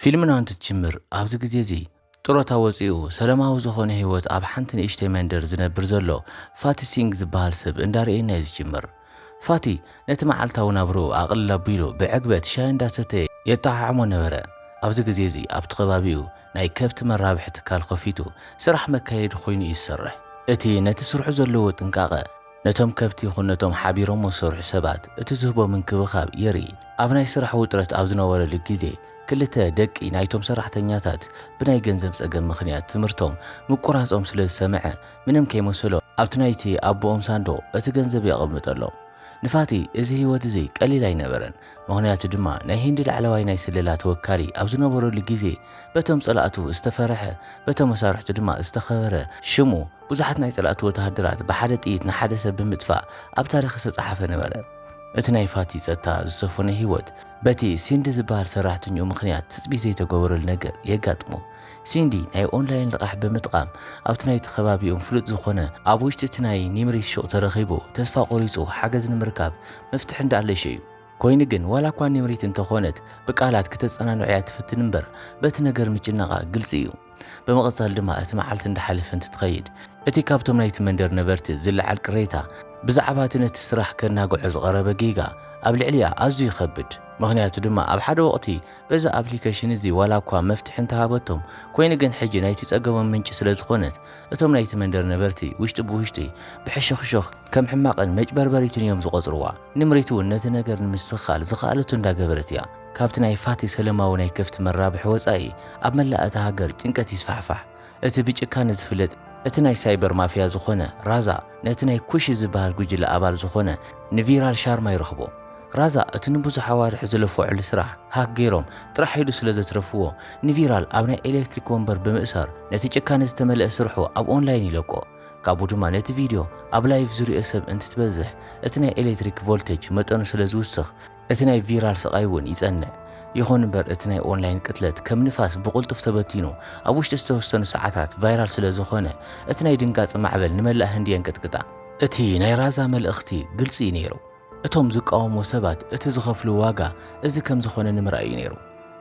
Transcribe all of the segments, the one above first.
ፊልምና እንትትጅምር ኣብዚ ግዜ እዚ ጥሮታ ወፂኡ ሰላማዊ ዝኾነ ህይወት ኣብ ሓንቲ ንእሽተይ መንደር ዝነብር ዘሎ ፋቲ ሲንግ ዝበሃል ሰብ እንዳርአየና እዩ ዝጅምር። ፋቲ ነቲ መዓልታዊ ናብርኡ ኣቕልል ኣቢሉ ብዕግበት ሻሂ እንዳሰተየ የጠዓዕሞ ነበረ። ኣብዚ ግዜ እዚ ኣብቲ ከባቢኡ ናይ ከብቲ መራብሒ ትካል ከፊቱ ስራሕ መካየዲ ኮይኑ እዩ ዝሰርሕ። እቲ ነቲ ስርሑ ዘለዎ ጥንቃቐ ነቶም ከብቲ ይኹን ነቶም ሓቢሮም ዝሰርሑ ሰባት እቲ ዝህቦ ምንክብኻብ የርኢ። ኣብ ናይ ስራሕ ውጥረት ኣብ ዝነበረሉ ግዜ ክልተ ደቂ ናይቶም ሰራሕተኛታት ብናይ ገንዘብ ፀገም ምኽንያት ትምህርቶም ምቁራጾም ስለ ዝሰምዐ ምንም ከይመሰሎ ኣብቲ ናይቲ ኣቦኦም ሳንዱቕ እቲ ገንዘብ የቐምጠሎም። ንፋቲ እዚ ህይወት እዚ ቀሊል ኣይነበረን። ምኽንያቱ ድማ ናይ ህንዲ ላዕለዋይ ናይ ስለላ ተወካሊ ኣብ ዝነበረሉ ግዜ በቶም ጸላእቱ ዝተፈርሐ በቶም መሳርሕቱ ድማ ዝተኸበረ ሽሙ ብዙሓት ናይ ጸላእቱ ወተሃደራት ብሓደ ጥይት ንሓደ ሰብ ብምጥፋእ ኣብ ታሪኽ ዝተጻሕፈ ነበረ። እቲ ናይ ፋቲ ጸጥታ ዝሰፈነ ህይወት በቲ ሲንዲ ዝበሃል ሰራሕተኛኡ ምኽንያት ትፅቢት ዘይተገበረሉ ነገር የጋጥሞ። ሲንዲ ናይ ኦንላይን ልቓሕ ብምጥቃም ኣብቲ ናይቲ ከባቢኦም ፍሉጥ ዝኾነ ኣብ ውሽጢ እቲ ናይ ኒምሬት ሹቕ ተረኺቡ ተስፋ ቆሪጹ ሓገዝ ንምርካብ መፍትሒ እንዳኣለሸ እዩ። ኮይኑ ግን ዋላ እኳ ኒምሬት እንተኾነት ብቃላት ክተጸናንዕ እያ ትፍትን እምበር በቲ ነገር ምጭናቓ ግልፂ እዩ። በመቐጻል ድማ እቲ መዓልቲ እንዳሓለፈ እንትትኸይድ እቲ ካብቶም ናይቲ መንደር ነበርቲ ዝለዓል ቅሬታ ብዛዕባ እቲ ነቲ ስራሕ ከናግዖ ዝቐረበ ጌጋ ኣብ ልዕሊያ ኣዝዩ ይኸብድ። ምኽንያቱ ድማ ኣብ ሓደ ወቕቲ በዛ ኣፕሊኬሽን እዚ ዋላ እኳ መፍትሒ እንተሃበቶም ኮይኑ ግን ሕጂ ናይቲ ጸገሞም ምንጪ ስለ ዝኾነት እቶም ናይቲ መንደር ነበርቲ ውሽጢ ብውሽጢ ብሕሾኽሾኽ ከም ሕማቕን መጭበርበሪትን እዮም ዝቖፅርዋ። ኒምሬት እውን ነቲ ነገር ንምስትኽኻል ዝኽኣለቱ እንዳገበረት እያ። ካብቲ ናይ ፋቲ ሰለማዊ ናይ ከፍቲ መራብሒ ወፃኢ ኣብ መላእ እታ ሃገር ጭንቀት ይስፋሕፋሕ። እቲ ብጭካነ ዝፍለጥ እቲ ናይ ሳይበር ማፍያ ዝኾነ ራዛ ነቲ ናይ ኩሽ ዝበሃል ጉጅለ ኣባል ዝኾነ ንቪራል ሻርማ ይረኽቦ። ራዛ እቲ ንብዙሕ ኣዋርሕ ዝለፍዕሉ ስራሕ ሃክ ገይሮም ጥራሕ ሂዱ ስለ ዘትረፍዎ ንቪራል ኣብ ናይ ኤሌክትሪክ ወንበር ብምእሳር ነቲ ጭካነ ዝተመልአ ስርሑ ኣብ ኦንላይን ይለቆ። ካብኡ ድማ ነቲ ቪድዮ ኣብ ላይቭ ዝሪኦ ሰብ እንትትበዝሕ እቲ ናይ ኤሌክትሪክ ቮልቴጅ መጠኑ ስለ ዝውስኽ እቲ ናይ ቪራል ስቓይ እውን ይጸንዕ። ይኹን እምበር እቲ ናይ ኦንላይን ቅትለት ከም ንፋስ ብቁልጡፍ ተበቲኑ ኣብ ውሽጢ ዝተወሰኑ ሰዓታት ቫይራል ስለ ዝኾነ እቲ ናይ ድንጋፂ ማዕበል ንመላእ ህንዲ የንቀጥቅጣ። እቲ ናይ ራዛ መልእኽቲ ግልፂ እዩ ነይሩ። እቶም ዝቃወሙ ሰባት እቲ ዝኸፍሉ ዋጋ እዚ ከም ዝኾነ ንምርኣዩ ነይሩ።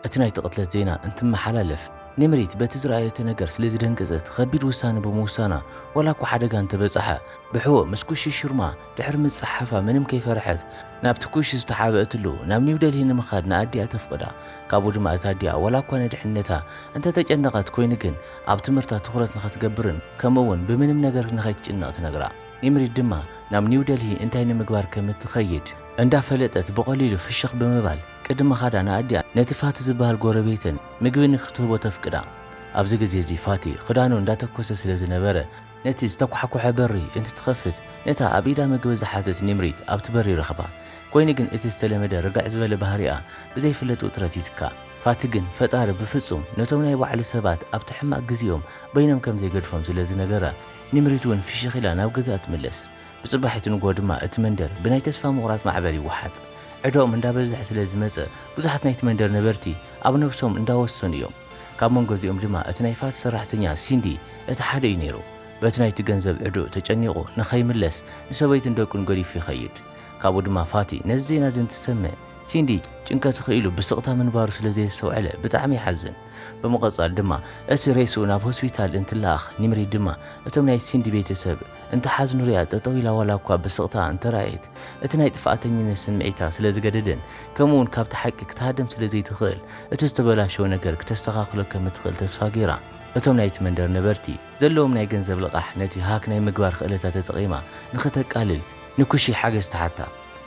እቲ ናይቲ ቅትለት ዜና እንትመሓላለፍ ኒምሬት በቲ ዝረኣየተ ነገር ስለ ዝደንገፀት ከቢድ ውሳነ ብምውሳና ዋላ እኳ ሓደጋ እንተበፅሐ ብሕወ ምስ ኩሽ ሽርማ ድሕሪ ምፅሓፋ ምንም ከይፈርሐት ናብቲ ኩሽ ዝተሓበአትሉ ናብ ኒው ደልሂ ንምኻድ ንኣዲኣ ተፍቅዳ። ካብኡ ድማ እታ ኣዲኣ ዋላ እኳ ንድሕነታ እንተተጨነቐት ኮይኑ ግን ኣብ ትምህርታ ትኩረት ንኽትገብርን ከምኡውን ብምንም ነገር ንኸይትጭነቕ ትነግራ። ኒምሬት ድማ ናብ ኒው ደልሂ እንታይ ንምግባር ከም እትኸይድ እንዳፈለጠት ብቐሊሉ ፍሽኽ ብምባል ቅድሚ ኻዳ ንኣዲኣ ነቲ ፋቲ ዝበሃል ጎረቤትን ምግቢ ንክትህቦ ተፍቅዳ። ኣብዚ ግዜ እዚ ፋቲ ክዳኑ እንዳተኮሰ ስለ ዝነበረ ነቲ ዝተኳሕኩሐ በሪ እንትትኸፍት ነታ ኣብ ኢዳ ምግቢ ዝሓዘት ኒምሬት ኣብቲ በሪ ይረኽባ። ኮይኑ ግን እቲ ዝተለመደ ርጋዕ ዝበለ ባህሪኣ ብዘይፍለጥ ውጥረት ይትካእ። ፋቲ ግን ፈጣሪ ብፍጹም ነቶም ናይ ባዕሉ ሰባት ኣብቲ ሕማቕ ግዜኦም በይኖም ከም ዘይገድፎም ስለ ዝነገራ ኒምሬት እውን ፍሽኽ ኢላ ናብ ገዛ ትምለስ። ብጽባሒት ንጎ ድማ እቲ መንደር ብናይ ተስፋ ምቑራጽ ማዕበል ይወሓጥ። ዕድኦም እንዳበዝሕ ስለ ዝመፀ ብዙሓት ናይቲ መንደር ነበርቲ ኣብ ነብሶም እንዳወሰኑ እዮም። ካብ መንጎ እዚኦም ድማ እቲ ናይ ፋቲ ሰራሕተኛ ሲንዲ እቲ ሓደ እዩ ነይሩ። በቲ ናይቲ ገንዘብ ዕዱእ ተጨኒቑ ንኸይምለስ ንሰበይትን ደቁን ገዲፉ ይኸይድ። ካብኡ ድማ ፋቲ ነዚ ዜና እዚ እንትሰምዕ ሲንዲ ጭንቀት ክኢሉ ብስቕታ ምንባሩ ስለ ዘየስተውዕለ ብጣዕሚ ይሓዝን። በመቐጻል ድማ እቲ ሬሱ ናብ ሆስፒታል እንትለኣኽ ኒምሬት ድማ እቶም ናይ ሲንዲ ቤተሰብ እንተሓዝኑ ሪኣ ጠጠው ኢላ ዋላ እኳ ብስቕታ እንተረኣየት እቲ ናይ ጥፋኣተኝነት ስምዒታ ስለ ዝገደደን ከምኡውን ካብቲ ሓቂ ክትሃደም ስለ ዘይትኽእል እቲ ዝተበላሸው ነገር ክተስተኻኽሎ ከም እትኽእል ተስፋ ገይራ እቶም ናይቲ መንደር ነበርቲ ዘለዎም ናይ ገንዘብ ልቓሕ ነቲ ሃክ ናይ ምግባር ክእለታ ተጠቒማ ንኽተቃልል ንኩሺ ሓገዝ ተሓታ።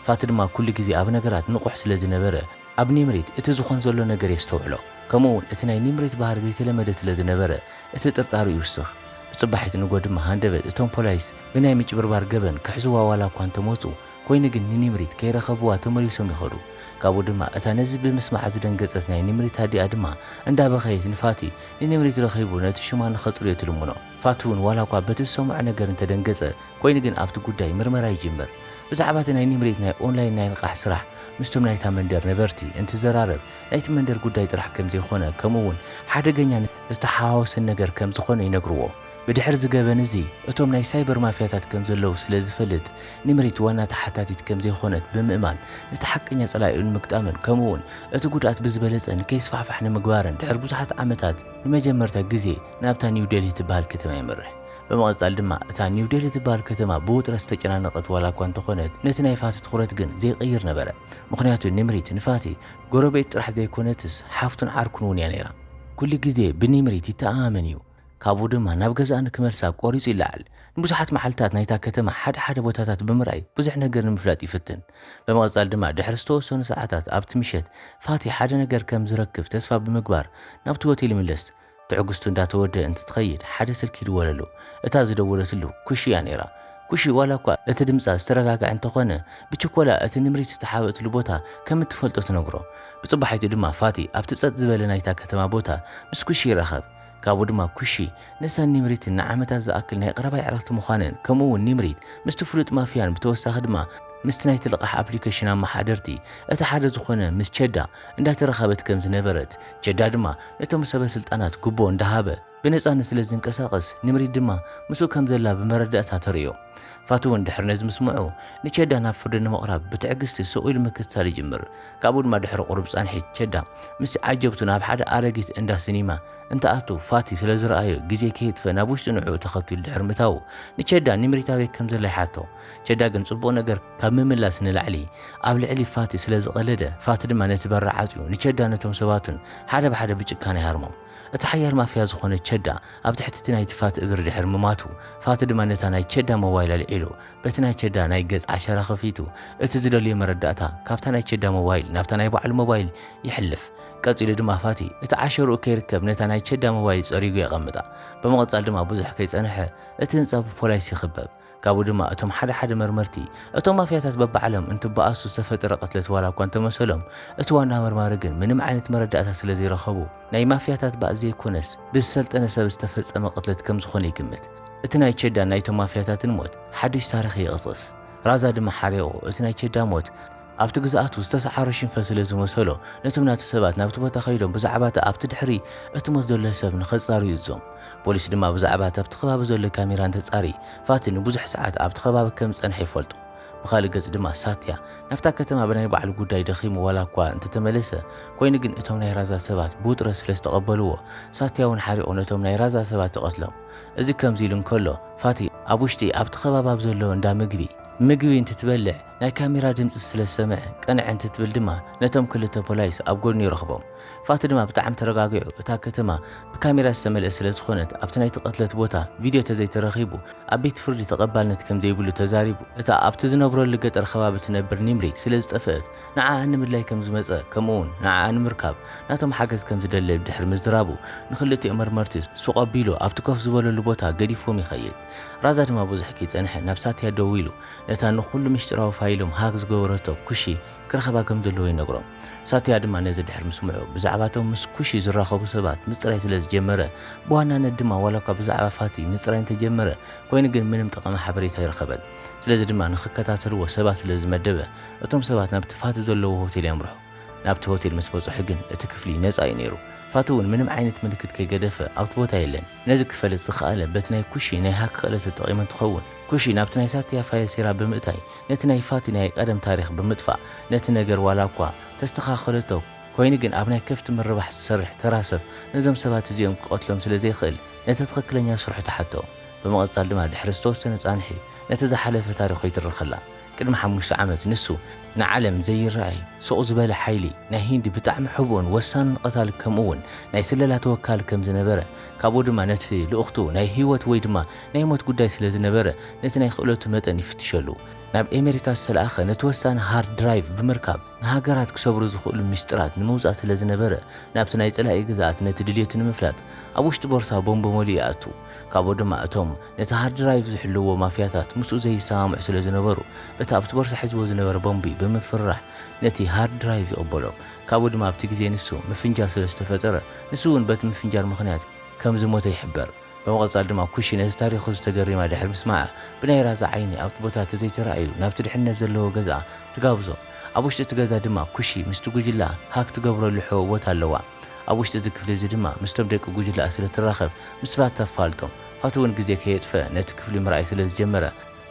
ፋቲ ድማ ኩሉ ግዜ ኣብ ነገራት ንቑሕ ስለ ዝነበረ ኣብ ኒምሬት እቲ ዝኾን ዘሎ ነገር የስተውዕሎ። ከምኡውን እቲ ናይ ኒምሬት ባህሪ ዘይተለመደ ስለ ዝነበረ እቲ ጥርጣሪ ይውስኽ። ብጽባሒት ንጎ ድማ ሃንደበት እቶም ፖላይስ ብናይ ምጭብርባር ገበን ክሕዝዋ ዋላ እኳ እንተመፁ ኮይኑ ግን ንኒምሬት ከይረኸብዋ ተመሊሶም ይኸዱ። ካብኡ ድማ እታ ነዚ ብምስማዕ ዝደንገጸት ናይ ኒምሬት ኣዲኣ ድማ እንዳበኸየት ንፋቲ ንኒምሬት ረኺቡ ነቲ ሽማ ንኸጽርዮ ትልምኖ። ፋቲ እውን ዋላ እኳ በቲ ዝሰምዖ ነገር እንተደንገጸ ኮይኑ ግን ኣብቲ ጉዳይ ምርመራ ይጅምር። ብዛዕባ እቲ ናይ ኒምሬት ናይ ኦንላይን ናይ ልቓሕ ስራሕ ምስቶም ናይታ መንደር ነበርቲ እንትዘራረብ ናይቲ መንደር ጉዳይ ጥራሕ ከም ዘይኾነ ከምኡውን ሓደገኛ ዝተሓዋወሰን ነገር ከም ዝኾነ ይነግርዎ። بدحر زجبن زي أتوم ناي سايبر مافياتات كم زلو سلازفلت نمريت وانا تحتاتي كم زي خونت بمئمان نتحق إني صلاي المكتامن كمون أتقودات بزبلز أن كيس فعفحنا مقبارن دحر بزحات عمتات نمجمرتا جزي نابتا نيو ديلي تبال كتما يمرح بمقصال دما اتا نيو ديلي تبال كتما بوترس تجنانقت ولا كنت خونت نتناي فاتت خورت جن زي غير نبره مخنياتو نمريت نفاتي غوربيت راح زي كونتس حافتن عاركونون يانيرا كل جزي بنمريت تآمنيو كابو دما ناب ገዛን ክመልሳ ቆሪጽ ይላል ንብዙሓት መዓልታት ናይታ ከተማ ሓደ ቦታታት ብምርኣይ ብዙሕ ነገር ንምፍላጥ ይፍትን በመቀጻል ድማ ድሕሪ ዝተወሰኑ ሰዓታት ኣብቲ ምሸት ፋቲ ሓደ ነገር ከም ዝረክብ ተስፋ ብምግባር ናብቲ ሆቴል ይምለስ ትዕግስቱ እንዳተወደ እንትትኸይድ ሓደ ስልኪ ይደወለሉ እታ ዝደወለትሉ ኩሽያ ነይራ ኩሺ ዋላ እኳ እቲ ድምጻ ዝተረጋግዐ እንተኾነ ብችኮላ እቲ ንምሪት ዝተሓበጥሉ ቦታ ከም እትፈልጦ ትነግሮ ብጽባሕቲ ድማ ፋቲ ኣብቲ ጸጥ ዝበለ ናይታ ከተማ ቦታ ምስ ኩሺ ይረኸብ كابو دما كوشي نسان نمريت نعمتا زاكل ناي قرباي عرفت مخانن كمو نمريت مستفلوت مافيان بتوسخ دما مستناي تلقح ابليكيشن ما حضرتي اتا حدا زخونه مس جدا اندا ترخبت كم زنبرت جدا دما نتو مسبه سلطانات غبو اندهابه بنصانه ስለዝንቀሳቀስ نمريت دما مسو كم زلا بمردأتا تريو فاتون دحر نزم سمعو نشدا نافدن مقرب بتعقست سئيل مكتال يجمر كابود ما دحر قرب صانحي جدا مس عجبتو ناب حدا ارغيت اندا سينما انت اتو فاتي سلازرايو غزي كيت فنابوش نعو تخطي دحر متاو نشدا نمريتاوي كم زلا حاتو جدا كن صبو ነገር ካብ ምምላስ ንላዕሊ ኣብ ልዕሊ ፋቲ ስለዝቀለደ ፋቲ ድማ ነትበራ ዓጽዩ ንቸዳ ነቶም ሰባቱን ሓደ ብሓደ ብጭካኔ ሃርሞም እቲ ሓያል ማፍያ ዝኾነ ቸዳ ኣብ ትሕቲ ናይ ፋቲ እግሪ ድሕር ምማቱ ፋቲ ድማ ነታ ናይ ቸዳ ሞባይል አልዒሉ በቲ ናይ ቸዳ ናይ ገጽ ዓሸራ ኸፊቱ እቲ ዝደልዮ መረዳእታ ካብታ ናይ ቸዳ ሞባይል ናብታ ናይ በዓል ሞባይል ይሕልፍ ቀጽሉ ድማ ፋቲ እቲ ዓሸሩ ከይርከብ ነታ ናይ ቸዳ ሞባይል ጸሪጉ ይቐምጣ በመቐጻል ድማ ብዙሕ ከይጸንሐ እቲ ህንጻ ብፖሊስ ይኽበብ كابو دما اتم حدا مرمرتي اتم مافياتات ببعلم انت باسو استفدر قتلت ولا كنت مسلم اتوانا مرمارغن منم عينت مرداتا سلازي رخبو ناي مافياتات بازي كونس بالسلطنه سب استفصم قتلت كم زخوني يكمت اتناي تشدا نايتو مافياتات نموت حدش تاريخي يقصص رازا دما حريو اتناي تشدا موت ኣብቲ ግዛኣቱ ዝተሰዓረ ሽንፈት ስለ ዝመሰሎ ነቶም ናቱ ሰባት ናብቲ ቦታ ኸይዶም ብዛዕባታ ኣብቲ ድሕሪ እቲ ሞት ዘሎ ሰብ ንኸጻሪ ይዞም ፖሊስ ድማ ብዛዕባታ ኣብቲ ከባቢ ዘሎ ካሜራ እንተጻሪ ፋቲ ንብዙሕ ሰዓት ኣብቲ ከባቢ ከም ጸንሐ ይፈልጡ ብኻልእ ገጽ ድማ ሳትያ ናብታ ከተማ ብናይ ባዕሉ ጉዳይ ደኺሙ ዋላ እኳ እንተተመለሰ ኮይኑ ግን እቶም ናይ ራዛ ሰባት ብውጥረት ስለ ዝተቐበልዎ ሳትያ እውን ሓሪቑ ነቶም ናይ ራዛ ሰባት ይቐትሎም እዚ ከምዚ ኢሉ እንከሎ ፋቲ ኣብ ውሽጢ ኣብቲ ከባቢ ኣብ ዘሎ እንዳ ምግቢ እንትትበልዕ ናይ ካሜራ ድምጽ ስለ ሰምዕ ቀንዕ እንትትብል ድማ ነቶም ክልተ ፖሊስ ኣብ ጎድኑ ይረኽቦም ፋቲ ድማ ብጣዕሚ ተረጋጊዑ እታ ከተማ ብካሜራ ዝተመልአ ስለ ዝኾነት ኣብቲ ናይ ተቐትለት ቦታ ቪድዮ ተዘይተረኺቡ ኣብ ቤት ፍርዲ ተቐባልነት ከም ዘይብሉ ተዛሪቡ እታ ኣብቲ ዝነብረሉ ገጠር ከባቢ ትነብር ኒምሪት ስለ ዝጠፍአት ንዓኣ ንምድላይ ከም ዝመጸ ከምኡውን ንዓኣ ንምርካብ ናቶም ሓገዝ ከም ዝደለ ብድሕሪ ምዝራቡ ንኽልቲኦም መርመርቲ ሱቕ ኣቢሉ ኣብቲ ኮፍ ዝበለሉ ቦታ ገዲፎም ይኸይድ ራዛ ድማ ብዙሕ ከይጸንሐ ናብ ሳትያ ደው ኢሉ ነታ ንኹሉ ምሽጥራዊ ፋይሎም ሃክ ዝገበረቶ ኩሺ ክረኸባ ከም ዘለዎ ይነግሮም ሳትያ ድማ ነዚ ድሕሪ ምስምዑ ብዛዕባቶም ምስ ኩሺ ዝራኸቡ ሰባት ምጽራይ ስለ ዝጀመረ ብዋናነት ድማ ዋላ እኳ ብዛዕባ ፋቲ ምጽራይ እንተጀመረ ኮይኑ ግን ምንም ጠቐመ ሓበሬታ ይረኸበን ስለዚ ድማ ንኽከታተልዎ ሰባት ስለ ዝመደበ እቶም ሰባት ናብቲ ፋቲ ዘለዎ ሆቴል የምርሑ ናብቲ ሆቴል ምስ በጽሑ ግን እቲ ክፍሊ ነጻ እዩ ነይሩ ፋቲ እውን ምንም ዓይነት ምልክት ከይገደፈ ኣብቲ ቦታ የለን ነዚ ክፈልጥ ዝኸኣለ በቲ ናይ ኩሺ ናይ ሃክ ክእለት ተጠቒሙ እንትኸውን ኩሺ ናብቲ ናይ ሳትያ ፋይል ሴራ ብምእታይ ነቲ ናይ ፋቲ ናይ ቀደም ታሪክ ብምጥፋእ ነቲ ነገር ዋላ እኳ ተስተኻኸለቶ ኮይኑ ግን ኣብ ናይ ከፍቲ ምርባሕ ዝሰርሕ ተራሰብ ነዞም ሰባት እዚኦም ክቐትሎም ስለ ዘይኽእል ነቲ ትኽክለኛ ስርሑ ተሓቶ በመቐጻል ድማ ድሕሪ ዝተወሰነ ጻንሒ ነቲ ዝሓለፈ ታሪኹ ይትረኸላ ቅድሚ 5 ዓመት ንሱ ንዓለም ዘይረኣይ ሱቕ ዝበለ ሓይሊ ናይ ሂንዲ ብጣዕሚ ሕቡእን ወሳንን ቀታሊ ከምኡውን ናይ ስለላ ተወካሊ ከም ዝነበረ ካብኡ ድማ ነቲ ልኡኽቱ ናይ ህይወት ወይ ድማ ናይ ሞት ጉዳይ ስለ ዝነበረ ነቲ ናይ ክእለቱ መጠን ይፍትሸሉ ናብ ኣሜሪካ ዝተለኣኸ ነቲ ወሳኒ ሃርድ ድራይቭ ብምርካብ ንሃገራት ክሰብሩ ዝኽእሉ ሚስጥራት ንምውፃእ ስለ ዝነበረ ናብቲ ናይ ጸላኢ ግዛኣት ነቲ ድልየቱ ንምፍላጥ ኣብ ውሽጢ ቦርሳ ቦምቦ መሊኡ ይኣቱ ካብኡ ድማ እቶም ነቲ ሃርድ ድራይቭ ዝሕልዎ ማፍያታት ምስኡ ዘይሰማምዑ ስለ ዝነበሩ እቲ ኣብቲ ቦርሳ ሒዝዎ ዝነበረ ቦምቢ ብምፍራሕ ነቲ ሃርድ ድራይቭ ይቕበሎ ካብኡ ድማ ኣብቲ ግዜ ንሱ ምፍንጃል ስለ ዝተፈጠረ ንሱ እውን በቲ ምፍንጃል ምኽንያት ከም ዝሞተ ይሕበር በመቐጻል ድማ ኩሺ ነዚ ታሪኹ ዝተገሪማ ድሕሪ ምስማዓ ብናይ ራዛ ዓይኒ ኣብቲ ቦታ ተዘይተረኣዩ ናብቲ ድሕነት ዘለዎ ገዛ ትጋብዞ ኣብ ውሽጢ እቲ ገዛ ድማ ኩሺ ምስቲ ጉጅላ ሃክ ትገብረሉ ሕወት ኣለዋ ኣብ ውሽጢ እዚ ክፍሊ እዚ ድማ ምስቶም ደቂ ጉጅላ ስለ ትራኸብ ምስ ፋቲ ተፋልጦም ፋቲ እውን ግዜ ከየጥፈ ነቲ ክፍሊ ምርኣይ ስለ ዝጀመረ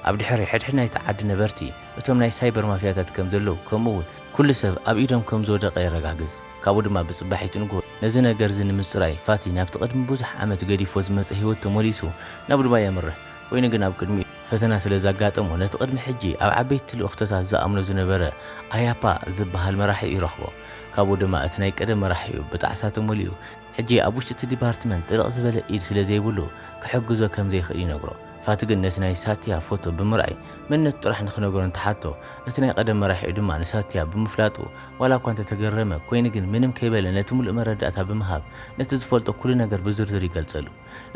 ኣብ ድሕሪ ሕድሕድ ናይ ተዓዲ ነበርቲ እቶም ናይ ሳይበር ማፍያታት ከም ዘለዉ ከምኡውን ኩሉ ሰብ ኣብ ኢዶም ከም ዝወደቐ የረጋግጽ ካብኡ ድማ ብጽባሒት ንጎ ነዚ ነገር ንምጽራይ ፋቲ ናብቲ ቅድሚ ብዙሕ ዓመት ገዲፎ ዝመጸ ህይወት ተመሊሱ ናብ ዱባይ የምርሕ ኮይኑ ግን ኣብ ቅድሚ ፈተና ስለ ዘጋጠሞ ነቲ ቅድሚ ሕጂ ኣብ ዓበይቲ ልእኽቶታት ዝኣምኖ ዝነበረ ኣያፓ ዝበሃል መራሒ ይረኽቦ ካብኡ ድማ እቲ ናይ ቀደም መራሒኡ ብጣዕሳ ተመሊኡ ሕጂ ኣብ ውሽጢ እቲ ዲፓርትመንት ጥልቕ ዝበለ ኢድ ስለ ዘይብሉ ክሕግዞ ከም ዘይኽእል ይነግሮ ፋቲ ግን ነቲ ናይ ሳትያ ፎቶ ብምርኣይ መንነት ጥራሕ ንኽነገሮ እንተሓቶ እቲ ናይ ቀደም መራሒኡ ድማ ንሳትያ ብምፍላጡ ዋላ እኳ እንተተገረመ ኮይኑ ግን ምንም ከይበለ ነቲ ሙሉእ መረዳእታ ብምሃብ ነቲ ዝፈልጦ ኩሉ ነገር ብዝርዝር ይገልጸሉ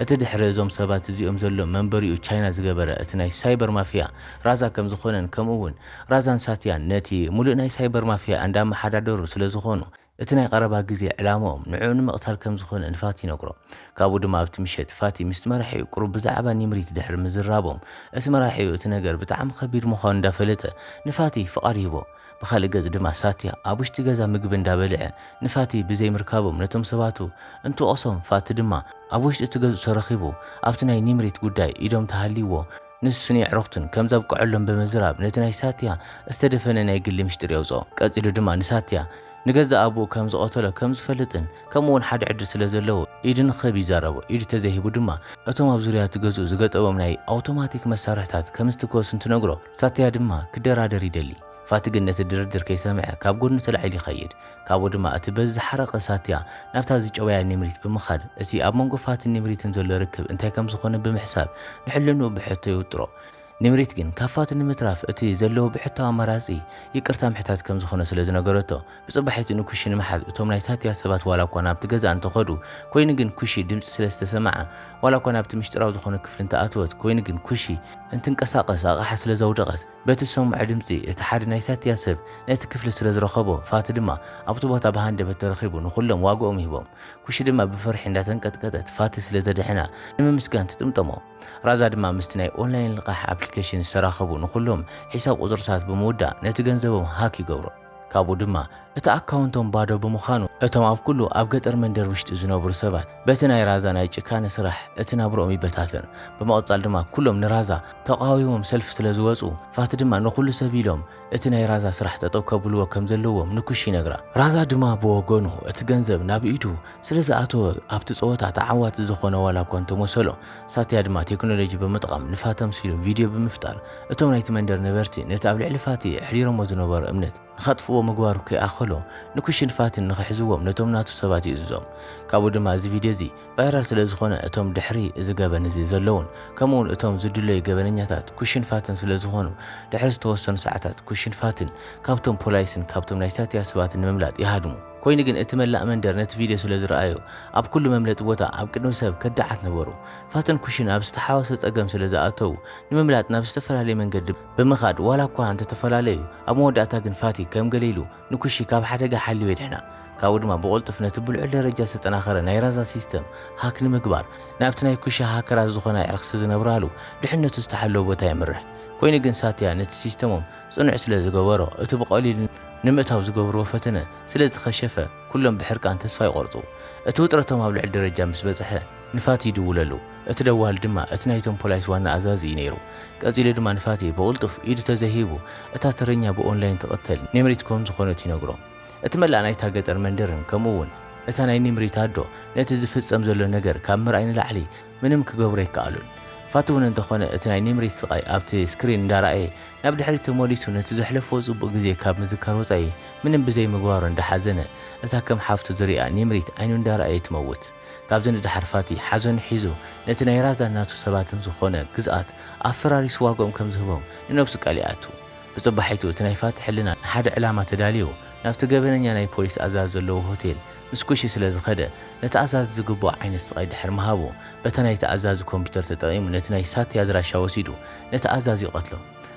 እቲ ድሕሪ እዞም ሰባት እዚኦም ዘሎ መንበሪኡ ቻይና ዝገበረ እቲ ናይ ሳይበር ማፍያ ራዛ ከም ዝኾነን ከምኡውን ራዛን ሳትያን ነቲ ሙሉእ ናይ ሳይበር ማፍያ እንዳመሓዳደሩ ስለ ዝኾኑ እቲ ናይ ቀረባ ግዜ ዕላማኦም ንዑን ምቕታል ከም ዝኾነ ንፋቲ ይነግሮ ካብኡ ድማ ኣብቲ ምሸት ፋቲ ምስ መራሒኡ ቁሩብ ብዛዕባ ኒምሪት ድሕሪ ምዝራቦም እቲ መራሒኡ እቲ ነገር ብጣዕሚ ከቢድ ምዃኑ እንዳፈለጠ ንፋቲ ፍቓድ ይህቦ ብኻልእ ገጽ ድማ ሳትያ ኣብ ውሽጢ ገዛ ምግቢ እንዳበልዐ ንፋቲ ብዘይምርካቦም ነቶም ሰባቱ እንትወቕሶም ፋቲ ድማ ኣብ ውሽጢ እቲ ገጹ ተረኺቡ ኣብቲ ናይ ኒምሪት ጉዳይ ኢዶም ተሃልይዎ ንሱን ዕሩኽቱን ከም ዘብቅዐሎም ብምዝራብ ነቲ ናይ ሳትያ ዝተደፈነ ናይ ግሊ ምሽጥር የውፅኦ ቀፂሉ ድማ ንሳትያ ንገዛ ኣቡኡ ከም ዝቐተሎ ከም ዝፈልጥን ከምኡውን ሓደ ዕድል ስለ ዘለዎ ኢድ ንኽብ ይዛረቦ ኢድ ተዘሂቡ ድማ እቶም ኣብ ዙርያ ትገዝኡ ዝገጠቦም ናይ ኣውቶማቲክ መሳርሕታት ከም ዝትኮስ እንትነግሮ ሳትያ ድማ ክደራደር ይደሊ ፋቲ ግን ነቲ ድርድር ከይሰምዐ ካብ ጎድኑ ተላዒሉ ይኸይድ ካብኡ ድማ እቲ በዚ ዝሓረቐ ሳትያ ናብታ ዝጨወያ ኒምሪት ብምኻድ እቲ ኣብ መንጎ ፋቲን ኒምሪትን ዘሎ ርክብ እንታይ ከም ዝኾነ ብምሕሳብ ንሕልንኡ ብሕቶ ይውጥሮ ኒምሪት ግን ካብ ፋቲ ንምትራፍ እቲ ዘለዎ ብሕታዊ ኣማራጺ ይቅርታ ምሕታት ከም ዝኾነ ስለ ዝነገረቶ ብጽባሒት ንኩሺ ንምሓዝ እቶም ናይ ሳትያ ሰባት ዋላ እኳ ናብቲ ገዛ እንተኸዱ ኮይኑ ግን ኩሺ ድምፂ ስለ ዝተሰምዐ ዋላ እኳ ናብቲ ምሽጥራዊ ዝኾነ ክፍሊ እንተኣትወት ኮይኑ ግን ኩሺ እንትንቀሳቐስ ኣቕሓ ስለ ዘውደቐት በቲ ዝሰምዖ ድምፂ እቲ ሓደ ናይ ሳትያ ሰብ ነቲ ክፍሊ ስለ ዝረኸቦ ፋቲ ድማ ኣብቲ ቦታ ብሃንደበት ተረኺቡ ንኹሎም ዋግኦም ይህቦም ኩሺ ድማ ብፈርሒ እንዳተንቀጥቀጠት ፋቲ ስለ ዘድሕና ንምምስጋን ትጥምጠሞ ራዛ ድማ ምስቲ ናይ ኦንላይን ልቃሕ ኣፕሊኬሽን ዝተራኸቡ ንኹሎም ሒሳብ ቁፅርታት ብምውዳእ ነቲ ገንዘቦም ሃክ ይገብሮ ካብኡ ድማ እቲ ኣካውንቶም ባዶ ብምዃኑ እቶም ኣብ ኩሉ ኣብ ገጠር መንደር ውሽጢ ዝነብሩ ሰባት በቲ ናይ ራዛ ናይ ጭካነ ስራሕ እቲ ናብሮኦም ይበታተን ብምቕጻል ድማ ኩሎም ንራዛ ተቃዊሞም ሰልፊ ስለ ዝወፁ ፋቲ ድማ ንኹሉ ሰብ ኢሎም እቲ ናይ ራዛ ስራሕ ጠጠው ከብልዎ ከም ዘለዎም ንኩሺ ይነግራ ራዛ ድማ ብወገኑ እቲ ገንዘብ ናብ ኢዱ ስለ ዝኣተወ ኣብቲ ፀወታ ተዓዋቲ ዝኾነ ዋላ እኳ እንተመሰሎ ሳትያ ድማ ቴክኖሎጂ ብምጥቃም ንፋቶም ሲሉ ቪድዮ ብምፍጣር እቶም ናይቲ መንደር ነበርቲ ነቲ ኣብ ልዕሊ ፋቲ ሕዲሮሞ ዝነበረ እምነት ንኸጥፍዎ ምግባሩ ከይኣኸሎ ንኩሽን ፋቲን ንኽሕዝዎም ነቶም ናቱ ሰባት ይእዝዞም ካብኡ ድማ እዚ ቪድዮ እዚ ቫይራል ስለ ዝኾነ እቶም ድሕሪ እዚ ገበን እዚ ዘለውን ከምኡውን እቶም ዝድለዩ ገበነኛታት ኩሽን ፋትን ስለ ዝኾኑ ድሕሪ ዝተወሰኑ ሰዓታት ኩሽን ፋትን ካብቶም ፖላይስን ካብቶም ናይ ሳትያ ሰባትን ንምምላጥ ይሃድሙ ኮይኑ ግን እቲ መላእ መንደር ነቲ ቪድዮ ስለ ዝረኣዩ ኣብ ኩሉ መምለጢ ቦታ ኣብ ቅድሚ ሰብ ከዳዓት ነበሩ ፋትን ኩሽን ኣብ ዝተሓዋወሰ ፀገም ስለ ዝኣተዉ ንምምላጥ ናብ ዝተፈላለየ መንገዲ ብምኻድ ዋላ እኳ እንተተፈላለዩ ኣብ መወዳእታ ግን ፋቲ ከም ገሊሉ ንኩሺ ካብ ሓደጋ ሓልዩ የድሕና ካብኡ ድማ ብቁልጡፍ ነቲ ብልዑል ደረጃ ዝተጠናኸረ ናይ ራዛ ሲስተም ሃክ ንምግባር ናብቲ ናይ ኩሺ ሃከራት ዝኾነ ዕርክቲ ዝነብራሉ ድሕነቱ ዝተሓለወ ቦታ የምርሕ ኮይኑ ግን ሳትያ ነቲ ሲስተሞም ጽኑዕ ስለ ዝገበሮ እቲ ብቐሊሉ ንምእታው ዝገብርዎ ፈተነ ስለ ዝኸሸፈ ኩሎም ብሕርቃን ተስፋ ይቆርጹ እቲ ውጥረቶም ኣብ ልዕል ደረጃ ምስ በጽሐ ንፋቲ ይድውለሉ እቲ ደዋል ድማ እቲ ናይቶም ፖላይስ ዋና ኣዛዚ እዩ ነይሩ ቀፂሉ ድማ ንፋቲ ብቁልጡፍ ኢዱ ተዘሂቡ እታ ተረኛ ብኦንላይን ትቕተል ኒምሪት ከም ዝኾነት ይነግሮ እቲ መላእ ናይታ ገጠር መንደርን ከምኡውን እታ ናይ ኒምሪት ኣዶ ነቲ ዝፍጸም ዘሎ ነገር ካብ ምርኣይ ንላዕሊ ምንም ክገብሮ ይከኣሉን ፋቲ እውን እንተኾነ እቲ ናይ ኒምሪት ስቃይ ኣብቲ ስክሪን እንዳረኣየ ናብ ድሕሪት ተመሊሱ ነቲ ዘሕለፎ ጽቡቕ ግዜ ካብ ምዝካር ወፃኢ ምንም ብዘይ ምግባሩ እንዳሓዘነ እታ ከም ሓፍቱ ዝሪኣ ኒምሪት ዓይኑ እንዳረኣየ ትመውት ካብዚ ንድሓር ፋቲ ሓዘኑ ሒዙ ነቲ ናይ ራዛ ናቱ ሰባትን ዝኾነ ግዝኣት ኣፈራሪሱ ዋግኦም ከም ዝህቦም ንነብሱ ቃል ይኣቱ ብጽባሒቱ እቲ ናይ ፋቲ ሕልና ንሓደ ዕላማ ተዳልዩ ናብቲ ገበነኛ ናይ ፖሊስ ኣዛዝ ዘለዎ ሆቴል ምስ ኩሺ ስለ ዝኸደ ነቲ ኣዛዝ ዝግባእ ዓይነት ስቃይ ድሕር ምሃቡ በታ ናይቲ ኣዛዝ ኮምፒተር ተጠቒሙ ነቲ ናይ ሳትያ ኣድራሻ ወሲዱ ነቲ ኣዛዝ ይቐትሎ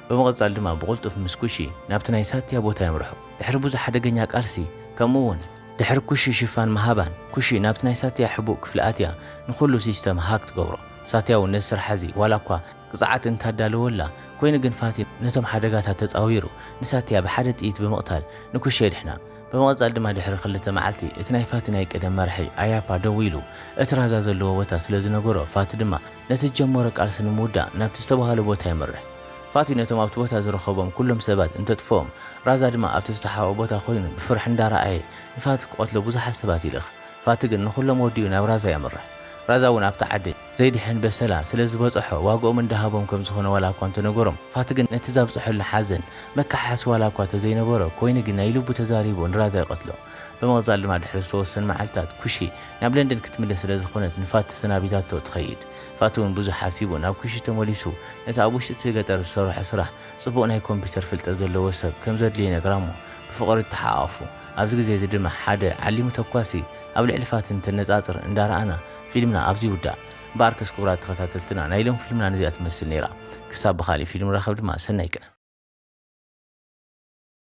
ብምቕጻል ድማ ብቁልጡፍ ምስ ኩሺ ናብቲ ናይ ሳትያ ቦታ የምርሑ ድሕሪ ብዙሕ ሓደገኛ ቃልሲ ከምኡውን ድሕሪ ኩሺ ሽፋን መሃባን ኩሺ ናብቲ ናይ ሳትያ ሕቡእ ክፍሊ ኣትያ ንኹሉ ሲስተም ሃክ ትገብሮ ሳትያ እውን ነዚ ስራሕ እዚ ዋላ እኳ ቅፅዓት እንታዳለወላ ኮይኑ ግን ፋቲ ነቶም ሓደጋታት ተፃዊሩ ንሳትያ ብሓደ ጥይት ብምቕታል ንኩሺ የድሕና ብምቕጻል ድማ ድሕሪ 2 መዓልቲ እቲ ናይ ፋቲ ናይ ቀደም መርሒ ኣያፓ ደው ኢሉ እቲ ራዛ ዘለዎ ቦታ ስለ ዝነገሮ ፋቲ ድማ نتجمر ቃልሲ ንምውዳእ ናብቲ ዝተባሃለ ቦታ ይመርሕ ፋቲ ነቶም ኣብቲ ቦታ ዝረኸቦም ኩሎም ሰባት እንተጥፎም ራዛ ድማ ኣብቲ ዝተሓወ ቦታ ኮይኑ ብፍርሕ እንዳረኣየ ንፋቲ ቆትሎ ብዙሓት ሰባት ይልኽ ፋቲ ግን ንኹሎም ወዲኡ ናብ ራዛ ያመርሕ ራዛ እውን ኣብቲ ዓዲ ዘይድሕን በሰላ ስለ ዝበፅሖ ዋግኦም እንዳሃቦም ከም ዝኾነ ዋላ እኳ እንተነገሮም ፋቲ ግን ነቲ ዘብፅሐሉ ሓዘን መካሓስ ዋላ እኳ ተዘይነበሮ ኮይኑ ግን ናይ ልቡ ተዛሪቡ ንራዛ ይቆትሎ በመቕፃል ድማ ድሕሪ ዝተወሰኑ መዓልትታት ኩሺ ናብ ለንደን ክትምለስ ስለ ዝኾነት ንፋቲ ተሰናቢታቶ ትኸይድ ፋቲ እውን ብዙሕ ሓሲቡ ናብ ኩሺ ተመሊሱ ነቲ ኣብ ውሽጢ እቲ ገጠር ዝሰርሖ ስራሕ ጽቡቕ ናይ ኮምፒውተር ፍልጠት ዘለዎ ሰብ ከም ዘድልዮ ይነግራሞ ብፍቕሪ ተሓቋፉ ኣብዚ ግዜ እዚ ድማ ሓደ ዓሊሙ ተኳሲ ኣብ ልዕሊ ፋቲ እንተነጻጽር እንዳረኣና ፊልምና ኣብዚ ይውዳእ ባርከስ ክቡራት ተኸታተልትና ናይ ሎም ፊልምና ነዚኣ ትመስል ነይራ ክሳብ ብኻልእ ፊልም ረኸብ ድማ ሰናይ ቀን